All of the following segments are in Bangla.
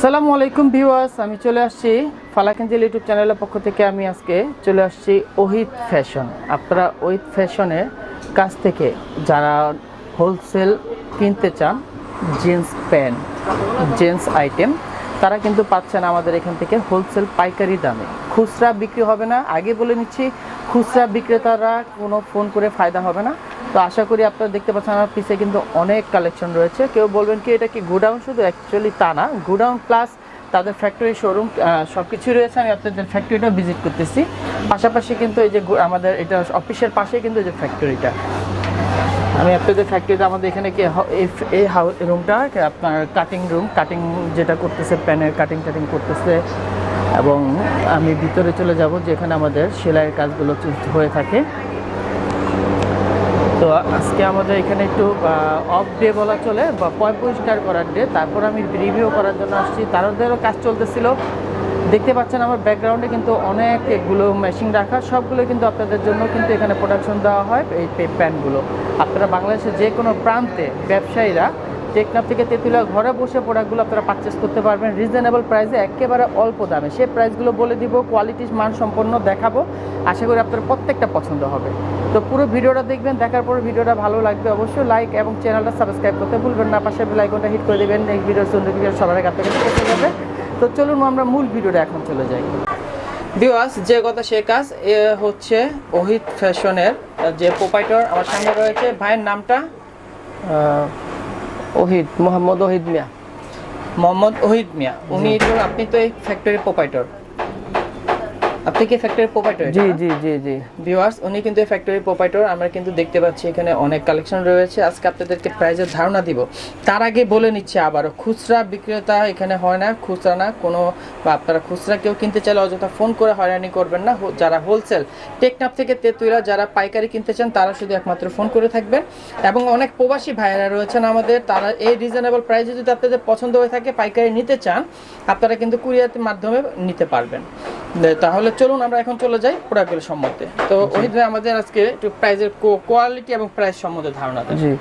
আসসালামু আলাইকুম ভিউয়ার্স, আমি চলে আসছি ফালাক এঞ্জেল ইউটিউব চ্যানেলের পক্ষ থেকে। আমি আজকে চলে আসছি ওহিদ ফ্যাশন। আপনারা ওহিদ ফ্যাশনের কাছ থেকে যারা হোলসেল কিনতে চান জিন্স প্যান্ট, জেন্টস আইটেম, তারা কিন্তু পাচ্ছেন আমাদের এখান থেকে হোলসেল পাইকারি দামে। খুচরা বিক্রি হবে না, আগে বলে নিচ্ছি, খুচরা বিক্রেতারা কোনো ফোন করে ফায়দা হবে না। তো আশা করি আপনারা দেখতে পাচ্ছেন আমার পিছে কিন্তু অনেক কালেকশন রয়েছে। কেউ বলবেন কি এটা কি গোডাউন, শুধু অ্যাকচুয়ালি তা না, গোডাউন প্লাস তাদের ফ্যাক্টরি শোরুম সব কিছুই রয়েছে। আমি আপনাদের ফ্যাক্টরিটা ভিজিট করতেছি, পাশাপাশি কিন্তু এই যে আমাদের এটা অফিসের পাশেই কিন্তু এই যে ফ্যাক্টরিটা, আমি আপনাদের ফ্যাক্টরিতে আমাদের এখানে কি এই রুমটা আপনার কাটিং রুম, কাটিং যেটা করতেছে, প্যানের কাটিং করতেছে। এবং আমি ভিতরে চলে যাব যেখানে আমাদের সেলাইয়ের কাজগুলো হয়ে থাকে। তো আজকে আমাদের এখানে একটু অফ ডে বলা চলে, বা পরিষ্কার করার ডে। তারপর আমি রিভিউ করার জন্য আসছি, তাদেরও কাজ চলতেছিল। দেখতে পাচ্ছেন আমার ব্যাকগ্রাউন্ডে কিন্তু অনেকগুলো মেশিন রাখা, সবগুলো কিন্তু আপনাদের জন্য কিন্তু এখানে প্রোডাকশন দেওয়া হয়। এই প্যান্টগুলো আপনারা বাংলাদেশের যে কোনো প্রান্তে ব্যবসায়ীরা টেকনাফ থেকে তেঁতুলিয়া ঘরে বসে প্রোডাক্টগুলো আপনারা পারচেস করতে পারবেন রিজনেবল প্রাইসে, একেবারে অল্প দামে। সেই প্রাইসগুলো বলে দিব, কোয়ালিটির মান সম্পন্ন দেখাবো। আশা করি আপনার প্রত্যেকটা পছন্দ হবে। তো পুরো ভিডিওটা দেখবেন, দেখার পরে ভিডিওটা ভালো লাগবে অবশ্যই লাইক এবং চ্যানেলটা সাবস্ক্রাইব করতে ভুলবেন না। পাশে বেল আইকনটা হিট করে দেবেন, এই ভিডিওর সুন্দর ভিডিও সবার আগে আপনার কাছে পৌঁছে যাবে। তো চলুন আমরা মূল ভিডিওটা এখন চলে যাই। ভিউয়ার্স, যে কথা সে কাজ, এ হচ্ছে ওহিদ ফ্যাশনের যে প্রোপাইটর আমার সামনে রয়েছে। ভাইয়ের নামটা? ওহিদ, মোহাম্মদ ওহিদ মিয়া। মোহাম্মদ ওহিদ মিয়া। উনি তো, আপনি তো এই ফ্যাক্টরির প্রোপাইটর, আপনি কি ফ্যাক্টরির প্রোপাইটর? জি জি জি জি। ভিউয়ার্স, উনি কিন্তু এই ফ্যাক্টরির প্রোপাইটর। আমরা কিন্তু দেখতে পাচ্ছি এখানে অনেক কালেকশন রয়েছে। আজকে আপনাদেরকে প্রাইসের ধারণা দিব। তার আগে বলে নিচ্ছি আবারও, খুচরা বিক্রেতা এখানে হয় না, খুচরা না কোনো, বা আপনারা খুচরা কেউ কিনতে চাইলে অযথা ফোন করে হয়রানি করবেন না। যারা হোলসেল টেকনাফ থেকে তেঁতুলিয়া যারা পাইকারি কিনতে চান তারা শুধু একমাত্র ফোন করে থাকবেন। এবং অনেক প্রবাসী ভাইয়েরা রয়েছেন আমাদের, তারা এই রিজনেবল প্রাইসে যদি আপনাদের পছন্দ হয়ে থাকে, পাইকারি নিতে চান, আপনারা কিন্তু কুরিয়ারের মাধ্যমে নিতে পারবেন। তাহলে চলুন আমরা এখন চলে যাই প্রোডাক্টগুলো সম্বন্ধে। তো ওহিদ ভাই আমাদের আজকে একটু প্রাইসের কোয়ালিটি এবং প্রাইস সম্বন্ধে ধারণা দেন। জি,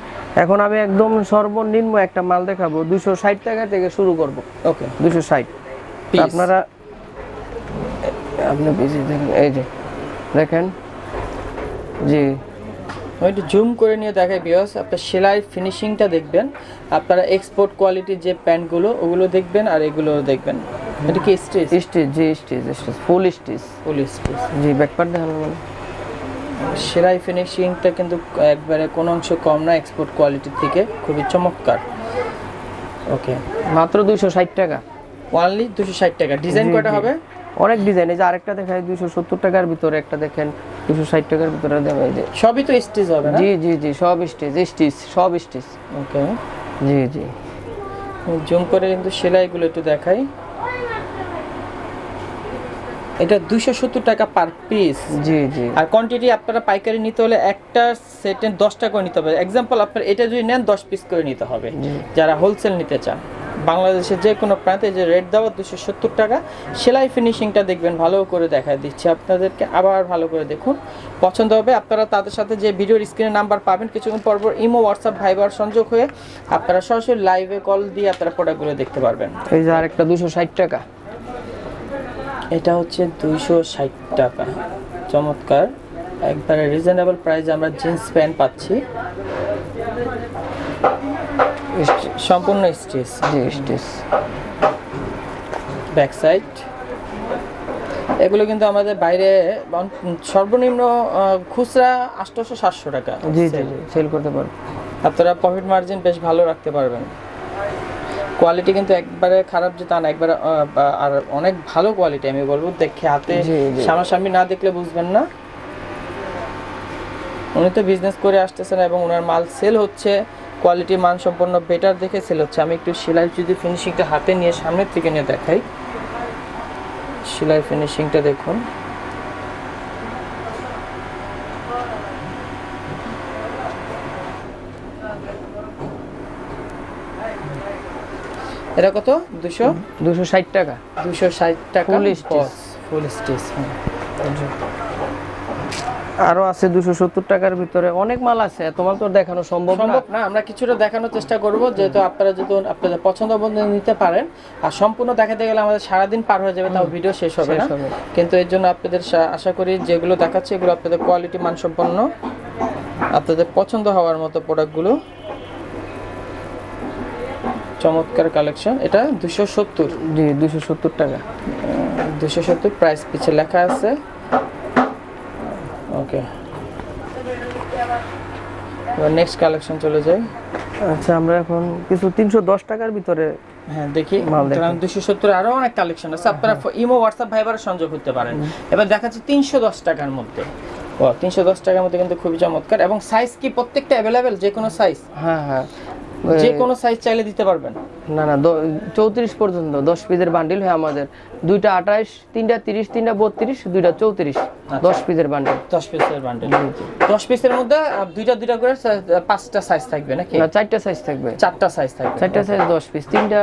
এখন আমি একদম সর্বনিম্ন একটা মাল দেখাবো, 260 টাকা থেকে শুরু করব। ওকে, 260। আপনারা আপনি বেশি দেখেন, এই যে দেখেন। জি, আমি একটু জুম করে নিয়ে দেখাই ভিউয়ার্স। আপনার সেলাই ফিনিশিংটা দেখবেন, আপনারা এক্সপোর্ট কোয়ালিটির যে প্যান্টগুলো ওগুলো দেখবেন, আর এগুলো দেখবেন। এটা কি স্টিচ? স্টিচ, জি স্টিচ, ফুল স্টিচ। জি, ব্যাকপার্ট দেখানো মানে সেলাই ফিনিশিংটা কিন্তু একবারে কোনো অংশ কম না এক্সপোর্ট কোয়ালিটির থেকে, খুবই চমৎকার। ওকে, মাত্র 260 টাকা। অনলি 260 টাকা। ডিজাইন কয়টা হবে? অনেক ডিজাইন। এই যে আরেকটা দেখাই 270 টাকার ভিতরে, একটা দেখেন 260 টাকার ভিতরে দেওয়া। এই যে সবই তো স্টিচ হবে না? জি জি জি, সব স্টিচ, সব স্টিচ। ওকে, জি জি। জুম করে কিন্তু সেলাইগুলো একটু দেখাই। এটা 270 টাকা পার পিস। জি জি। আর কোয়ান্টিটি আপনারা পাইকারি নিতে হলে একটা সেটে 10টা করে নিতে হবে। এক্সাম্পল, আপনারা এটা যদি নেন 10 পিস করে নিতে হবে যারা হোলসেল নিতে চান। বাংলাদেশের যে কোনো প্রান্তে যে রেট দেওয়া 270 টাকা। সেলাই ফিনিশিংটা দেখবেন, ভালো করে দেখায় দিচ্ছি আপনাদেরকে, আবার ভালো করে দেখুন, পছন্দ হবে। আপনারা তাদের সাথে যে ভিডিওর স্ক্রিনে নাম্বার পাবেন, কিছুক্ষণ পর ইমো, হোয়াটসঅ্যাপ, ভাইবার সংযোগ হয়ে আপনারা সরাসরি লাইভে কল দিয়ে আপনারা প্রোডাক্টগুলো দেখতে পারবেন। এই যে আরেকটা 260 টাকা। এটা হচ্ছে 260 টাকা। চমৎকার, একবারে রিজনেবল প্রাইসে আমরা জিন্স প্যান্ট পাচ্ছি, সম্পূর্ণ স্টিচ। জি স্টিচ। ব্যাক সাইড এগুলো কিন্তু আমাদের বাইরে সর্বনিম্ন খুচরা 800-700 টাকা। জি জি জি, সেল করতে পারবেন। আপনারা প্রফিট মার্জিন বেশ ভালো রাখতে পারবেন। কোয়ালিটি কিন্তু একবারে খারাপ যে তা না, একবারে আর অনেক ভালো কোয়ালিটি আমি বলবো। দেখে হাতে সামনাসামনি না দেখলে বুঝবেন না। উনি তো বিজনেস করে আসতেছেন এবং ওনার মাল সেল হচ্ছে, কোয়ালিটি মান সম্পন্ন বেটার দেখে সেল হচ্ছে। আমি একটু সেলাই যদি ফিনিশিংটা হাতে নিয়ে সামনের থেকে নিয়ে দেখাই, সেলাই ফিনিশিংটা দেখুন। এটা কত? 260 টাকা। 260 টাকা ফুল স্টিচ। ফুল স্টিচ। আরো আছে 270 টাকার ভিতরে অনেক মাল আছে, এত মাল তো আর দেখানো সম্ভব না। সম্ভব না, আমরা কিছুটা দেখানোর চেষ্টা করব, যেহেতু আপনারা যদি আপনাদের পছন্দ মতো নিতে পারেন। আর সম্পূর্ণ দেখাতে গেলে আমাদের সারাদিন পার হয়ে যাবে, তাও ভিডিও শেষ হবে না। কিন্তু এর জন্য আপনাদের আশা করি যেগুলো দেখাচ্ছি এগুলো আপনাদের কোয়ালিটি মানসম্পন্ন, আপনাদের পছন্দ হওয়ার মতো প্রোডাক্টগুলো। চমৎকার কালেকশন। এটা 270। জি 270 টাকা। 270 প্রাইস পিছে লেখা আছে। ওকে, এবার নেক্সট কালেকশন চলে যাই। আচ্ছা আমরা এখন কিছু 310 টাকার ভিতরে হ্যাঁ দেখি, মাল দেখি। 270 আরো অনেক কালেকশন আছে, আপনারা ইমো হোয়াটসঅ্যাপ ভাইবারে সংযোগ করতে পারেন। এবার দেখাচ্ছি 310 টাকার মধ্যে। ও 310 টাকার মধ্যে কিন্তু খুবই চমৎকার, এবং সাইজ কি প্রত্যেকটা अवेलेबल? যে কোনো সাইজ? হ্যাঁ হ্যাঁ, যে কোনো সাইজ চাইলে দিতে পারবেন। না না 34 পর্যন্ত 10 পিসের বান্ডিল হয় আমাদের। দুইটা 28, তিনটা 30, তিনটা 32, দুইটা 34, 10 পিসের বান্ডিল। 10 পিসের বান্ডেল। 10 পিসের মধ্যে দুইটা করে 5টা সাইজ থাকবে নাকি? না 4টা সাইজ থাকবে। 4টা সাইজ থাকবে। 4টা সাইজ 10 পিস, তিনটা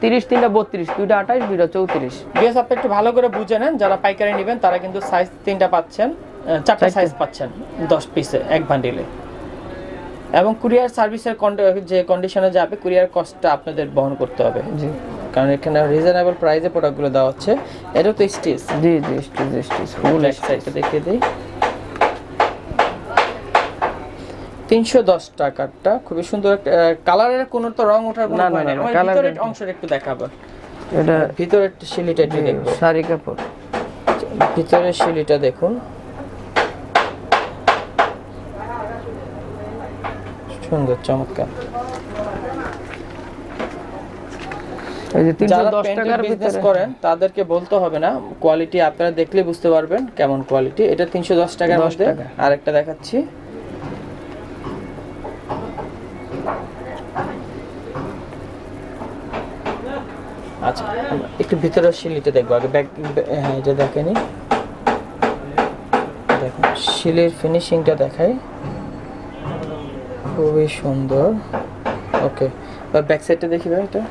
30, তিনটা 32, দুইটা 28, দুইটা 34। বিএস আপনি একটু ভালো করে বুঝে নেন, যারা পাইকারি নেবেন তারা কিন্তু সাইজ 3টা পাচ্ছেন, 4টা সাইজ পাচ্ছেন 10 পিসে এক বান্ডিলে। এবং কুরিয়ার সার্ভিসের যে কন্ডিশনে যাবে, কুরিয়ার কস্টটা আপনাদের বহন করতে হবে। জি, কারণ এখানে রিজনেবল প্রাইসে প্রোডাক্টগুলো দেওয়া হচ্ছে। এটাও তো স্টিচ। জি জি স্টিচ ফুল সাইডটা দেখিয়ে দিই। 310 টাকারটা খুবই সুন্দর একটা কালারের, কোনো তো রং ওঠার কোনো ভয় নেই। ভিতরের অংশটা একটু দেখাবো। এটা ভিতরের শিলিটা একটু দেখবো। শাড়ি কাপড়, ভিতরের শিলিটা দেখুন, সুন্দর চমৎকার। এই যে যারা 310 টাকার বিজনেস ভিতরে করেন তাদেরকে বলতে হবে না, কোয়ালিটি আপনারা দেখলে বুঝতে পারবেন কেমন কোয়ালিটি। এটা 310 টাকার মধ্যে। আরেকটা দেখাচ্ছি। আচ্ছা একটু ভিতরের শিলিটা দেখবো আগে। হ্যাঁ এটা দেখেনি, দেখুন শিলের ফিনিশিংটা দেখাই, খুবই সুন্দর। ওকে, আর ব্যাক সাইডটা দেখি ভাই। এটা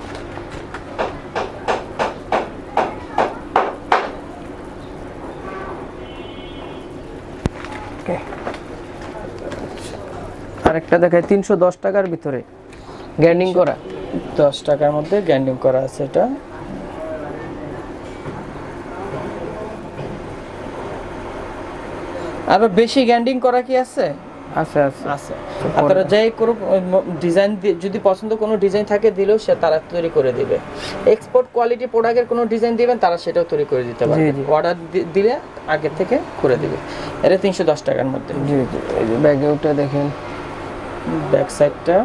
আরেকটা দেখায় 310 টাকার ভিতরে গ্যান্ডিং করা। 10 টাকার মধ্যে গ্যান্ডিং করা আছে। এটা আরো বেশি গ্যান্ডিং করা কি আছে? আছে আছে আছে। আপনারা যাই করো, ডিজাইন যদি পছন্দ কোনো ডিজাইন থাকে দিলেও সে তারা তৈরি করে দিবে। এক্সপোর্ট কোয়ালিটি প্রোডাক্টের কোনো ডিজাইন দিবেন তারা সেটাও তৈরি করে দিতে পারবে, অর্ডার দিলে আগে থেকে করে দিবে। এটা 310 টাকার মধ্যে। জি জি, এই যে ব্যাগে ওটা দেখেন, ব্যাক সাইডটা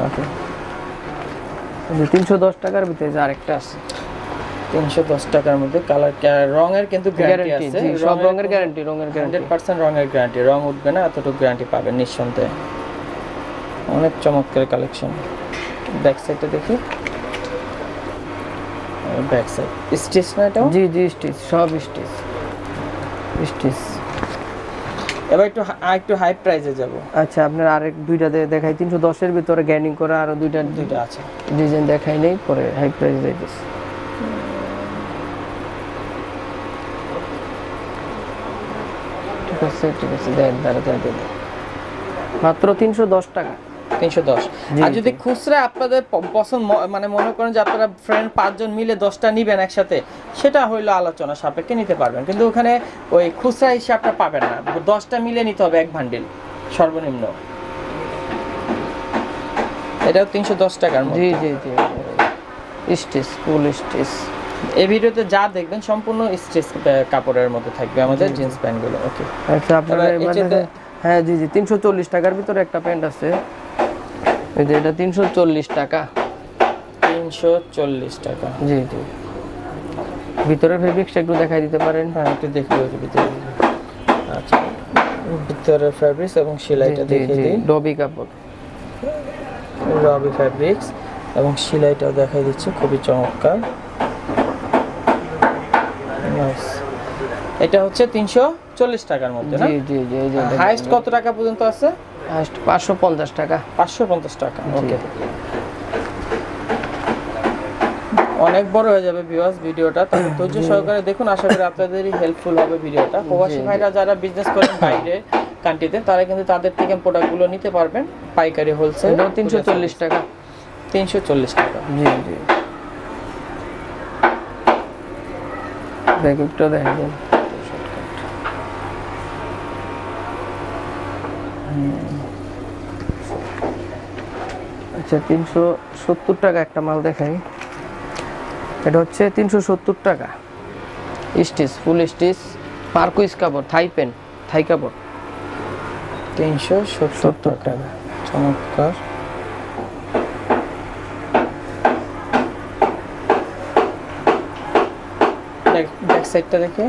ওকে। 310 টাকার ভিতরে যে আরেকটা আছে 310 টাকার মধ্যে। কালার রঙের কিন্তু গ্যারান্টি আছে, সব রঙের গ্যারান্টি, রঙের গ্যারান্টি 100% রঙের গ্যারান্টি। রং উঠবে না, এতটুকু গ্যারান্টি পাবেন নিঃসন্দেহে। অনেক চমৎকার কালেকশন। ব্যাক সাইডটা দেখি। ব্যাক সাইড স্টিচ না এটা? জি জি স্টিচ, সব স্টিচ স্টিচ। এবার একটু হাই প্রাইসে যাব। আচ্ছা আপনার আরেক দুইটা দেখাই। 310 এর ভিতরে গ্যান্ডিং করা আরো দুইটা আছে ডিজাইন দেখাই নেই, পরে হাই প্রাইস যাইতেছে। ঠিক আছে ঠিক আছে, দেন দাঁড়াতে মাত্র 310 টাকা। 310। আর যদি খুচরা আপনাদের পছন্দ মানে মনে করেন যে আপনারা ফ্রেন্ড 5 জন মিলে 10টা নিবেন একসাথে, সেটা হইলো আলোচনা সাপেক্ষে নিতে পারবেন, কিন্তু ওখানে ওই খুচরা হিসাবটা পাবেন না। 10টা মিলে নিতে হবে এক বান্ডিল সর্বনিম্ন। এটাও 310 টাকার মধ্যে। জি জি জি স্টিচ, ফুল স্টিচ। এই ভিডিওতে যা দেখবেন সম্পূর্ণ স্টিচ কাপড়ের মধ্যে থাকবে আমাদের জিন্স প্যান্টগুলো। ওকে, আচ্ছা আপনারা হ্যাঁ জি জি 340 টাকার ভিতরে একটা প্যান্ট আছে, এই যে এটা 340 টাকা। 340 টাকা। জি জি, ভিতরের ফেব্রিক্সটা একটু দেখাই দিতে পারেন? হ্যাঁ একটু দেখি ভিতরে। আচ্ছা, ভিতরের ফেব্রিক্স এবং সেলাইটা দেখিয়ে দিই। ডবি কাপড়, রবি ফেব্রিক্স এবং সেলাইটাও দেখাই দিচ্ছে, খুবই চমৎকার। নাইস। এটা হচ্ছে 340 টাকার মধ্যে না? জি জি জি। এই যে হাইস্ট কত টাকা পর্যন্ত আছে? হাইস্ট 550 টাকা। 550 টাকা। ওকে, অনেক বড় হয়ে যাবে ভিউয়ার্স ভিডিওটা, তবে ধৈর্য সহকারে দেখুন, আশা করি আপনাদেরই হেল্পফুল হবে ভিডিওটা। প্রবাসী ভাইরা যারা বিজনেস করেন বাইরে কান্ট্রিতে, তারা কিন্তু তাদের থেকে প্রোডাক্টগুলো নিতে পারবেন পাইকারি হোলসেল। এটাও 340 টাকা। 340 টাকা। জি জি, ব্যাকআপটা দেখেন। আচ্ছা 370 টাকা একটা মাল দেখাই, এটা হচ্ছে 370 টাকা। স্টিচ, ফুল স্টিচ, মার্কুইস কাপড়, থাই পেন, থাই কাপড়। 370 টাকা, চমৎকার। ব্যাক সাইডটা দেখে,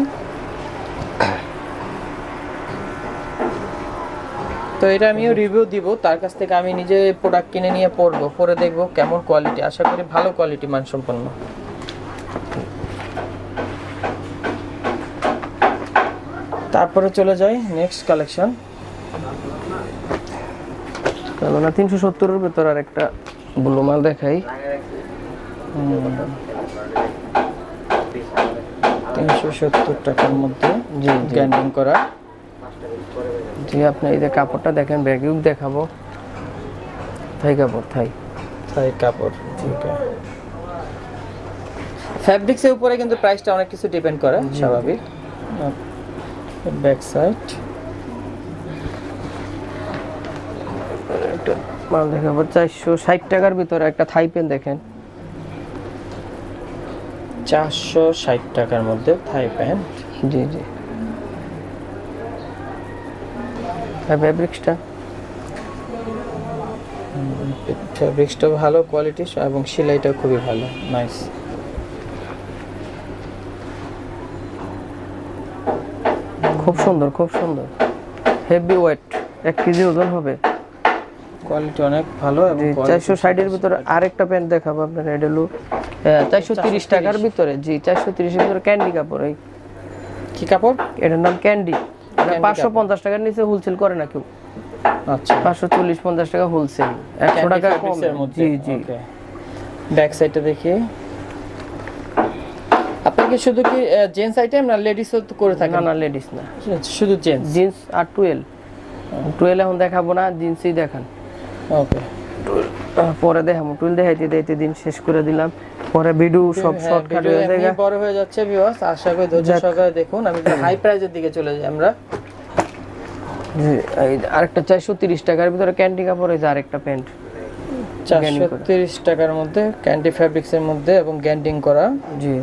তো এটা আমিও রিভিউ দিব তার কাছ থেকে। আমি নিজে প্রোডাক্ট কিনে নিয়ে পরবো, পরে দেখবো কেমন কোয়ালিটি, আশা করি ভালো কোয়ালিটি মানসম্পন্ন। তারপরে চলে যাই নেক্সট কালেকশন। না 370 এর ভিতর আর একটা ব্লু মাল দেখাই। 370 টাকার মধ্যে জি গ্যান্ডিং করা। জি, আপনি এই যে কাপড়টা দেখেন, ব্যাগিউক দেখাবো, থাই কাপড়, থাই কাপড়। ঠিক আছে, ফ্যাব্রিক্সের উপরে কিন্তু প্রাইসটা অনেক কিছু ডিপেন্ড করে, স্বাভাবিক। ব্যাক সাইড একটা মাল দেখাবো 460 টাকার ভিতরে একটা থাই পেন দেখেন। 460 টাকার মধ্যে থাই প্যান্ট। জি জি, ফ্যাব্রিক্সটা ভালো কোয়ালিটি এবং সেলাইটা খুবই ভালো, নাইস। খুব সুন্দর, খুব সুন্দর, হেভি ওয়েট, 1 কেজি ওজন হবে। কোয়ালিটি অনেক ভালো। এবং 460 এর ভিতরে আরেকটা প্যান্ট দেখাবো আপনার, এটা হলো 430 টাকার ভিতরে। জি, 430 এর ভিতরে ক্যান্ডি কাপড়। এই কি কাপড়? এটার নাম ক্যান্ডি। এটা 550 টাকার নিচে হোলসেল করে না কেউ। আচ্ছা, 540-50 টাকা হোলসেল, 100 টাকা কম। জি জি, ব্যাক সাইডটা দেখি। আপনাকে শুধু কি জেন্টস আইটেম না লেডিসও করে থাকেন? না না, লেডিস না, শুধু জেন্টস। জিন্স আর 12 এখন দেখাবো না, জিন্সই দেখান। ওকে, পরে দেখাবো, 12 দেখাইতে দেখাইতে দিন শেষ করে দিলাম, পরে ভিডিও সব শর্টকাট হয়ে যাবে, বড় হয়ে যাচ্ছে ভিউয়ার্স। আশা করি ধৈর্য সহকারে দেখুন। আমি হাই প্রাইসের দিকে চলে যাই আমরা। জি, এই আরেকটা 430 টাকার ভিতরে ক্যান্ডি কাপড়, এই যে আরেকটা প্যান্ট 430 টাকার মধ্যে ক্যান্ডি ফ্যাব্রিক্সের মধ্যে এবং গ্যান্ডিং করা। জি,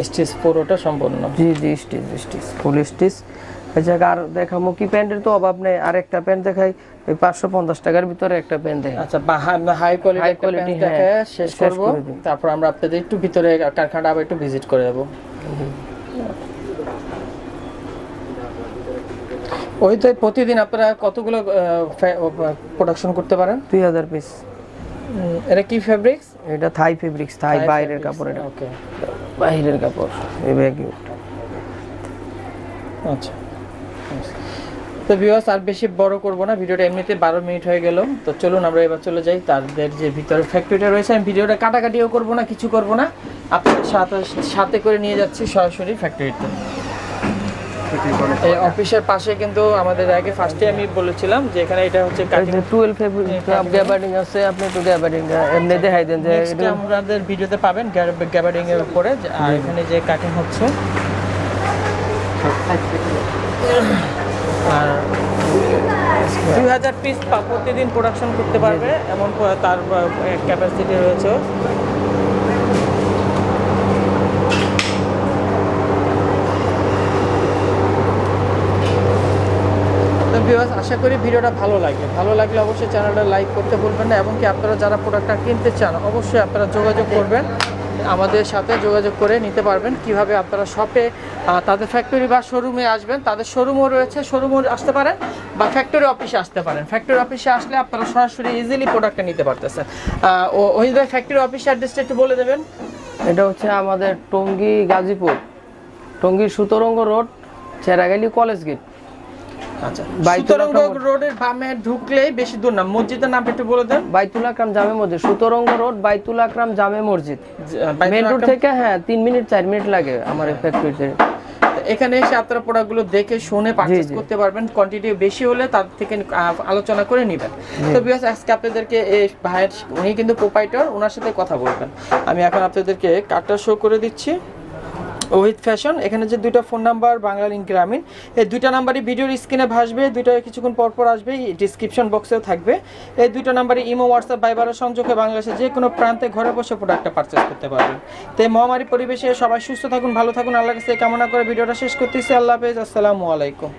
স্টিচ পুরোটা সম্পূর্ণ। জি জি, স্টিচ ফুল স্টিচ। এই জায়গা আর দেখাবো কি, প্যান্টের তো অভাব নেই। আরেকটা প্যান্ট দেখাই, এই 550 টাকার ভিতরে একটা প্যান্ট দেখাই। আচ্ছা, হাই কোয়ালিটি দেখে শেষ করব, তারপর আমরা আপনাদের একটু ভিতরে কারখানাটা আবার একটু ভিজিট করে যাব। ওই তো প্রতিদিন আপনারা কতগুলো প্রোডাকশন করতে পারেন? 2000 পিস। এটা কি ফেব্রিক্স? এটা থাই ফেব্রিক্স, থাই বাইরের কাপড়। এটা ওকে, বাইরের কাপড়। এই ব্যাগ। আচ্ছা, তো ভিউয়ার্স আর বেশি বড় করব না, ভিডিওটা এমনিতে 12 মিনিট হয়ে গেল। তো চলুন আমরা এবার চলে যাই তাদের যে ভিতরে ফ্যাক্টরিটা রয়েছে। আমি ভিডিওটা কাটাকাটিও করব না, কিছু করব না, আপনাদের সাথে করে নিয়ে যাচ্ছি সরাসরি ফ্যাক্টরিতে। এই অফিসের পাশে কিন্তু আমাদের আগে ফার্স্টে আমি বলেছিলাম যে এখানে এটা হচ্ছে কাটিং 12 ফেব্রিক গ্যাবার্ডিং আছে। আপনি একটু গ্যাবার্ডিং এমনি দেখাই দেন যে এটা আমাদের ভিডিওতে পাবেন গ্যাবার্ডিং এর উপরে। আর এখানে যে কাটিং হচ্ছে, আর 2000 পিস প্রতিদিন প্রোডাকশন করতে পারবে এমন তার ক্যাপাসিটি রয়েছে। আশা করি ভিডিওটা ভালো লাগলে অবশ্যই চ্যানেলটা লাইক করতে ভুলবেন না। এবং কি আপনারা যারা প্রোডাক্টটা কিনতে চান, অবশ্যই আপনারা যোগাযোগ করবেন, আমাদের সাথে যোগাযোগ করে নিতে পারবেন। কিভাবে আপনারা শপে তাদের ফ্যাক্টরি বা শোরুমে আসবেন, তাদের শোরুমও রয়েছে, শোরুমও আসতে পারেন বা ফ্যাক্টরি অফিসে আসতে পারেন। ফ্যাক্টরি অফিসে আসলে আপনারা সরাসরি ইজিলি প্রোডাক্টটা নিতে পারতেছেন। ওই ফ্যাক্টরি অফিসের অ্যাড্রেসটা একটু বলে দেবেন। এটা হচ্ছে আমাদের টঙ্গী গাজীপুর, টঙ্গীর সুতরঙ্গ রোড, চেরাগালি কলেজ গেট। আচ্ছা, বাইতুল সুতরঙ্গ আকরাম রোডের বামে ঢুকলেই বেশি দূর না, মসজিদের নাম একটু বলে দেন। বাইতুল আকরাম জামে মসজিদ, সুতরঙ্গ রোড বাইতুল আকরাম জামে মসজিদ। বাইতুল মেন রোড আকরাম- থেকে হ্যাঁ 3 মিনিট 4 মিনিট লাগে আমার এই ফ্যাক্টরিতে। এখানে এসে আপনারা প্রোডাক্টগুলো দেখে শুনে পারচেজ জি। করতে পারবেন, কোয়ান্টিটি বেশি হলে তার থেকে আলোচনা করে নেবেন। তো ভিউয়ার্স, আজকে আপনাদেরকে এই ভাইয়ের, উনি কিন্তু প্রোপাইটার, ওনার সাথে কথা বলবেন। আমি এখন আপনাদেরকে কার্ডটা শো করে দিচ্ছি। ওহিত ফ্যাশন, এখানে যে দুইটা ফোন নাম্বার বাংলা লিঙ্ক গ্রামীণ, এই দুইটা নাম্বারই ভিডিওর স্ক্রিনে ভাসবে, দুইটা কিছুক্ষণ পর পর আসবে, ডিসক্রিপশন বক্সেও থাকবে। এই দুইটা নাম্বারে ইমো, হোয়াটসঅ্যাপ, ভাইবারের সংযোগে বাংলাদেশের যে কোনো প্রান্তে ঘরে বসে প্রোডাক্টটা পারচেজ করতে পারবেন। তো এই মহামারী পরিবেশে সবাই সুস্থ থাকুন, ভালো থাকুন, আল্লাহর কাছে কামনা করে ভিডিওটা শেষ করতেছি। আল্লাহ হাফেজ, আসসালামু আলাইকুম।